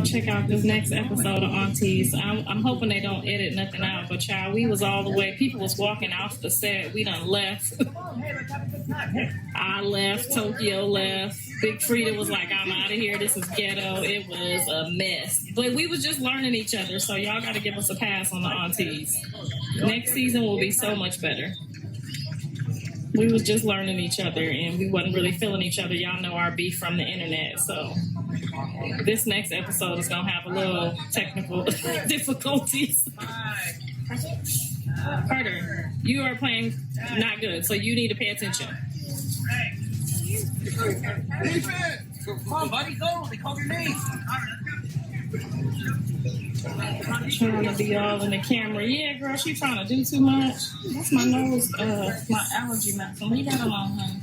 check out this next episode of Aunties. I'm hoping they don't edit nothing out, but child, we was all the way. People was walking off the set. We done left. I left. Tokyo left. Big Frida was like, I'm out of here. This is ghetto. It was a mess. But we was just learning each other, so y'all got to give us a pass on the Aunties. Next season will be so much better. We was just learning each other, and we wasn't really feeling each other. Y'all know our beef from the internet, so this next episode is going to have a little technical difficulties. Carter, you are playing not good, so you need to pay attention. Come on, buddy, go. They called your name. Trying to be all in the camera. Yeah, girl, she trying to do too much. That's my nose, my allergy medicine. Leave that alone, honey.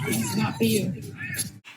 It's not for you.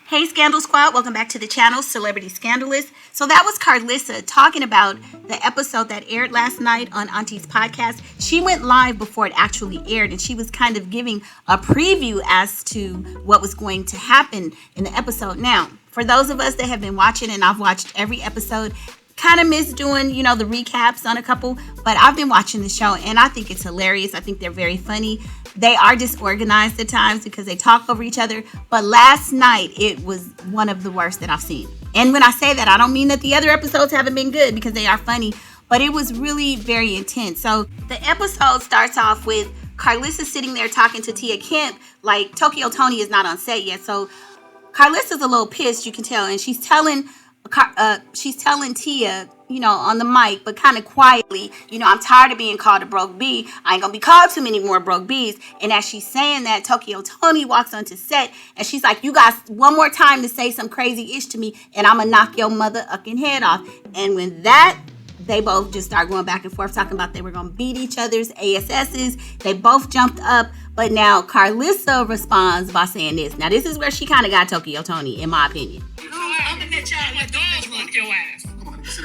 Hey, Scandal Squad. Welcome back to the channel, Celebrity Scandalist. So that was Karlissa talking about the episode that aired last night on Auntie's podcast. She went live before it actually aired, and she was kind of giving a preview as to what was going to happen in the episode. Now, for those of us that have been watching, and I've watched every episode, kind of miss doing, the recaps on a couple, but I've been watching the show and I think it's hilarious. I think they're very funny. They are disorganized at times because they talk over each other, but last night it was one of the worst that I've seen. And when I say that, I don't mean that the other episodes haven't been good, because they are funny, but it was really very intense. So the episode starts off with Karlissa sitting there talking to Tia Kemp, like Tokyo Toni is not on set yet. So Karlissa's a little pissed, you can tell, and she's telling Tia, on the mic, but kind of quietly, I'm tired of being called a broke bee. I ain't gonna be called too many more broke bees. And as she's saying that, Tokyo Toni walks onto set and she's like, you guys, one more time to say some crazy ish to me and I'm gonna knock your mother-ucking head off. And when that, they both just start going back and forth talking about they were gonna beat each other's ASS's. They both jumped up, but now Karlissa responds by saying this. Now this is where she kind of got Tokyo Toni, in my opinion. I'm a dog walk your ass.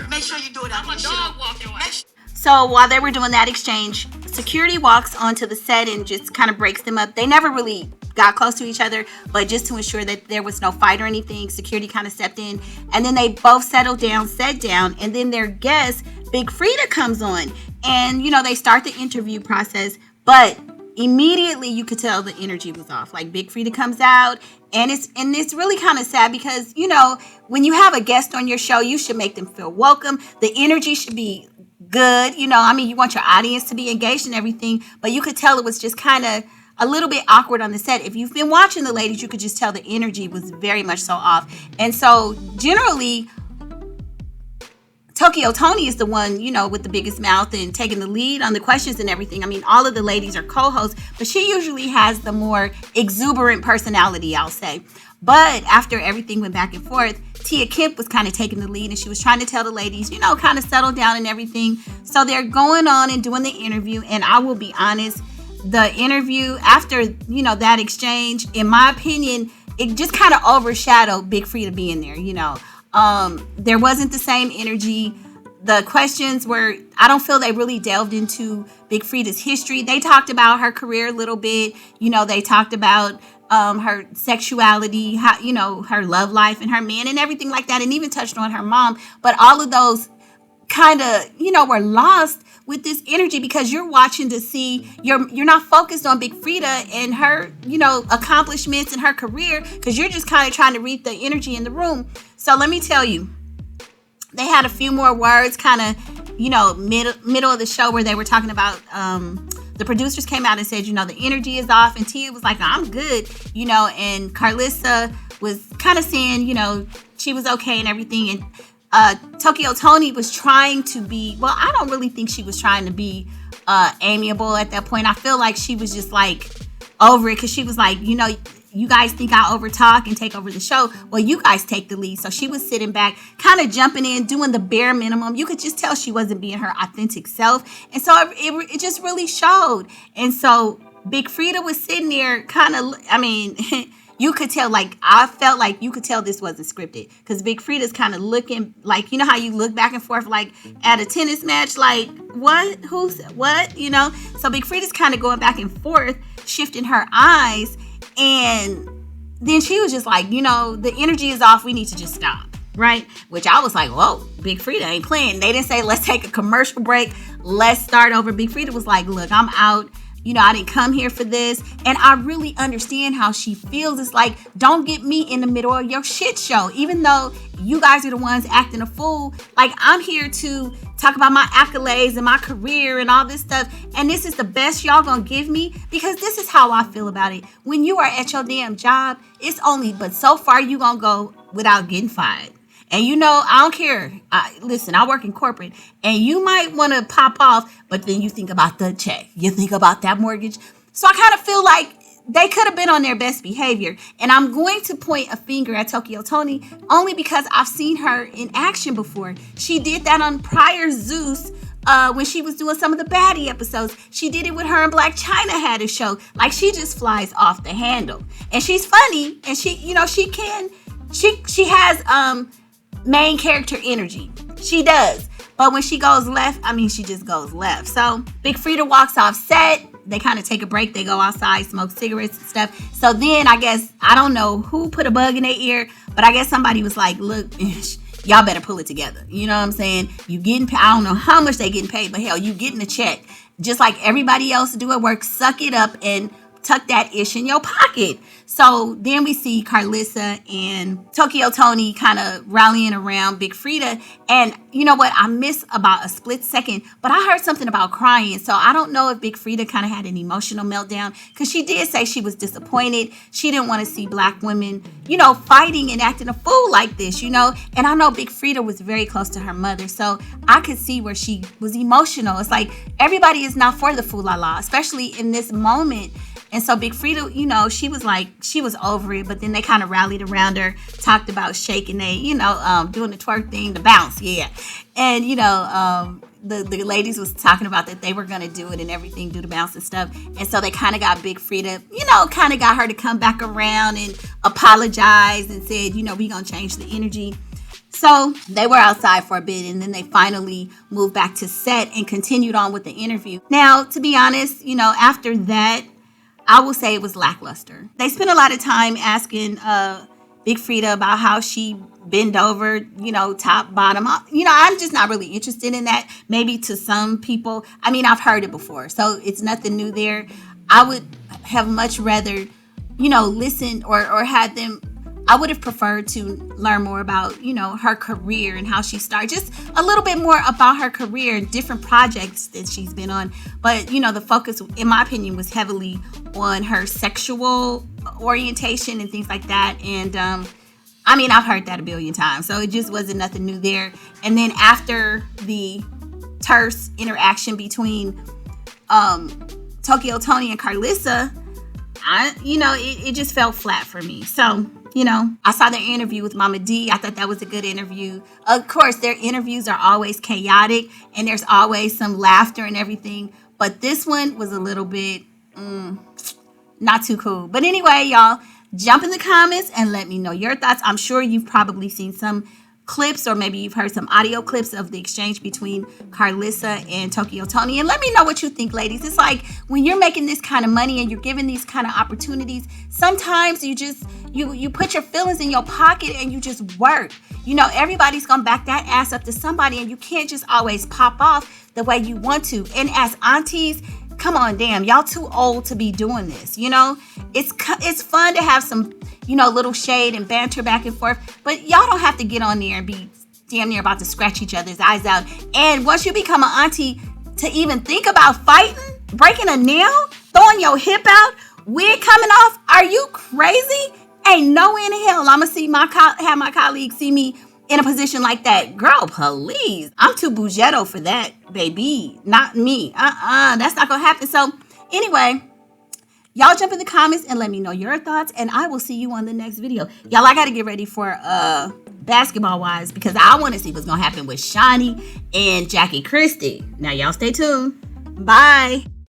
Make sure you do it on I'm a dog walk your ass. So while they were doing that exchange, security walks onto the set and just kind of breaks them up. They never really got close to each other, but just to ensure that there was no fight or anything, security kind of stepped in. And then they both settled down, sat down, and then their guest, Big Frida, comes on. And, they start the interview process, but immediately you could tell the energy was off. Like Big Frida comes out, and it's really kind of sad because, when you have a guest on your show, you should make them feel welcome. The energy should be good. You want your audience to be engaged and everything, but you could tell it was just kind of a little bit awkward on the set. If you've been watching the ladies, you could just tell the energy was very much so off. And so generally, Tokyo Toni is the one, with the biggest mouth and taking the lead on the questions and everything. All of the ladies are co-hosts, but she usually has the more exuberant personality, I'll say. But after everything went back and forth, Tia Kemp was kind of taking the lead and she was trying to tell the ladies, kind of settle down and everything. So they're going on and doing the interview. And I will be honest, the interview after, that exchange, in my opinion, it just kind of overshadowed Big Frida being there, There wasn't the same energy. The questions were, I don't feel they really delved into Big Frida's history. They talked about her career a little bit. They talked about her sexuality, how, her love life and her man and everything like that, and even touched on her mom. But all of those kind of, were lost with this energy because you're watching to see, you're not focused on Big Frida and her, accomplishments in her career, because you're just kind of trying to read the energy in the room. So let me tell you, they had a few more words kind of, middle of the show where they were talking about, the producers came out and said, the energy is off, and Tia was like, I'm good, and Karlissa was kind of saying, she was okay and everything. And Tokyo Toni was trying to be, well, I don't really think she was trying to be amiable at that point. I feel like she was just like over it because she was like, you guys think I overtalk and take over the show. Well, you guys take the lead. So she was sitting back, kind of jumping in, doing the bare minimum. You could just tell she wasn't being her authentic self. And so it just really showed. And so Big Frida was sitting there kind of, you could tell, like, I felt like you could tell this wasn't scripted because Big Frida's kind of looking like, how you look back and forth like at a tennis match, like, what? Who's what? So Big Frida's kind of going back and forth, shifting her eyes. And then she was just like, the energy is off. We need to just stop. right? Which I was like, whoa, Big Frida ain't playing. They didn't say, let's take a commercial break. Let's start over. Big Frida was like, look, I'm out. You know, I didn't come here for this. And I really understand how she feels. It's like, don't get me in the middle of your shit show. Even though you guys are the ones acting a fool. Like, I'm here to talk about my accolades and my career and all this stuff. And this is the best y'all gonna give me, because this is how I feel about it. When you are at your damn job, it's only but so far you gonna go without getting fired. And you know, I don't care. Listen, I work in corporate, and you might want to pop off, but then you think about the check. You think about that mortgage. So I kind of feel like they could have been on their best behavior. And I'm going to point a finger at Tokyo Toni only because I've seen her in action before. She did that on prior Zeus when she was doing some of the baddie episodes. She did it with her and Black China had a show. Like, she just flies off the handle. And she's funny, and she has main character energy. She does. But when she goes left, I mean, she just goes left. So Big Frida walks off set. They kind of take a break. They go outside, smoke cigarettes and stuff. So then I guess, I don't know who put a bug in their ear, but I guess somebody was like, look, y'all better pull it together. You know what I'm saying? You getting, I don't know how much they getting paid, but hell, you getting a check. Just like everybody else do at work, suck it up and tuck that ish in your pocket. So then we see Karlissa and Tokyo Toni kind of rallying around Big Frida. And you know what? I miss about a split second, but I heard something about crying. So I don't know if Big Frida kind of had an emotional meltdown, because she did say she was disappointed. She didn't want to see Black women, you know, fighting and acting a fool like this, you know. And I know Big Frida was very close to her mother, so I could see where she was emotional. It's like everybody is not for the fool-la-la, especially in this moment. And so Big Frida, you know, she was like, she was over it, but then they kind of rallied around her, talked about shaking they, you know, doing the twerk thing, the bounce, yeah. And, you know, the ladies was talking about that they were going to do it and everything, do the bounce and stuff. And so they kind of got Big Frida, you know, kind of got her to come back around and apologize and said, you know, we going to change the energy. So they were outside for a bit, and then they finally moved back to set and continued on with the interview. Now, to be honest, you know, after that, I will say it was lackluster. They spent a lot of time asking Big Frida about how she bend over, you know, top, bottom. You know, I'm just not really interested in that. Maybe to some people. I mean, I've heard it before, so it's nothing new there. I would have much rather, you know, listen or had them. I would have preferred to learn more about, you know, her career and how she started. Just a little bit more about her career and different projects that she's been on. But, you know, the focus, in my opinion, was heavily on her sexual orientation and things like that. And, I mean, I've heard that a billion times. So it just wasn't nothing new there. And then after the terse interaction between Tokyo Toni and Karlissa, it just fell flat for me. So, you know, I saw their interview with Mama D. I thought that was a good interview. Of course, their interviews are always chaotic and there's always some laughter and everything. But this one was a little bit not too cool. But anyway, y'all, jump in the comments and let me know your thoughts. I'm sure you've probably seen some clips, or maybe you've heard some audio clips of the exchange between Karlissa and Tokyo Toni. And let me know what you think, ladies. It's like when you're making this kind of money and you're given these kind of opportunities, sometimes you just, you put your feelings in your pocket and you just work. You know, everybody's going to back that ass up to somebody, and you can't just always pop off the way you want to. And as aunties, come on, damn, y'all too old to be doing this, you know? It's fun to have some, you know, little shade and banter back and forth, but y'all don't have to get on there and be damn near about to scratch each other's eyes out. And once you become an auntie, to even think about fighting, breaking a nail, throwing your hip out, wig coming off, are you crazy? Ain't no way in hell I'm gonna have my colleagues see me in a position like that. Girl, please. I'm too bougetto for that, baby. Not me. That's not gonna happen. So anyway, y'all jump in the comments and let me know your thoughts, and I will see you on the next video. Y'all, I gotta get ready for basketball wise, because I want to see what's gonna happen with Shawnee and Jackie Christie. Now y'all stay tuned. Bye.